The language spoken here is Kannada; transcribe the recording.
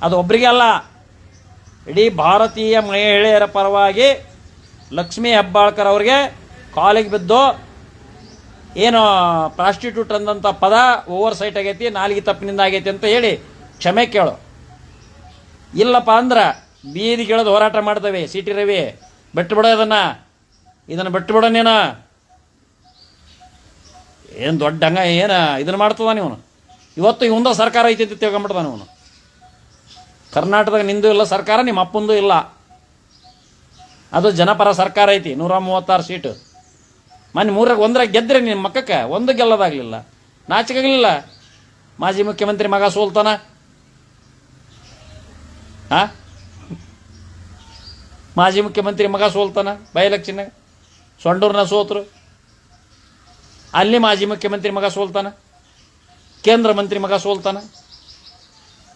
ಅದು ಒಬ್ಬರಿಗೆ ಅಲ್ಲ, ಇಡೀ ಭಾರತೀಯ ಮಹಿಳೆಯರ ಪರವಾಗಿ ಲಕ್ಷ್ಮೀ ಹೆಬ್ಬಾಳ್ಕರ್ ಅವ್ರಿಗೆ ಕಾಲಿಗೆ ಬಿದ್ದು ಏನು ಪ್ರಾಸ್ಟಿಟ್ಯೂಟ್ ಅಂದಂಥ ಪದ ಓವರ್ ಸೈಟ್ ಆಗೈತಿ, ನಾಲಿಗೆ ತಪ್ಪಿನಿಂದ ಆಗೈತಿ ಅಂತ ಹೇಳಿ ಕ್ಷಮೆ ಕೇಳು. ಇಲ್ಲಪ್ಪ ಅಂದ್ರೆ ಬೀದಿ ಕೇಳೋದು ಹೋರಾಟ ಮಾಡ್ತೇವೆ. ಸಿ ಟಿ ರವಿ ಬಿಟ್ಟು ಬಿಡೋ ಇದನ್ನು ಬಿಟ್ಟು ಬಿಡೋ ನೀನು. ಏನು ದೊಡ್ಡ ಹಂಗ ಏನು ಇದನ್ನು ಮಾಡ್ತದ ನೀವು. ಇವತ್ತು ಇವಂದ ಸರ್ಕಾರ ಐತಿ ಅಂತ ತಿಳ್ಕೊಂಬಿಡ್ತಾನೆ ಇವನು. ಕರ್ನಾಟಕದಾಗ ನಿಂದು ಇಲ್ಲ ಸರ್ಕಾರ, ನಿಮ್ಮ ಅಪ್ಪಂದು ಇಲ್ಲ. ಅದು ಜನಪರ ಸರ್ಕಾರ ಐತಿ, 136 ಸೀಟು. ಮೊನ್ನೆ 3ಕ್ಕೆ 1 ಗೆದ್ದರೆ ನಿಮ್ಮ ಮಕ್ಕಕ್ಕೆ 1 ಗೆಲ್ಲೋದಾಗಲಿಲ್ಲ, ನಾಚಿಕಾಗಲಿಲ್ಲ. ಮಾಜಿ ಮುಖ್ಯಮಂತ್ರಿ ಮಗ ಸೋಲ್ತಾನ. ಮಾಜಿ ಮುಖ್ಯಮಂತ್ರಿ ಮಗ ಸೋಲ್ತಾನ ಬೈ ಎಲೆಕ್ಷನ್ನಾಗ. ಸೊಂಡೂರ್ನ ಸೋತರು, ಅಲ್ಲಿ ಮಾಜಿ ಮುಖ್ಯಮಂತ್ರಿ ಮಗ ಸೋಲ್ತಾನ, ಕೇಂದ್ರ ಮಂತ್ರಿ ಮಗ ಸೋಲ್ತಾನ.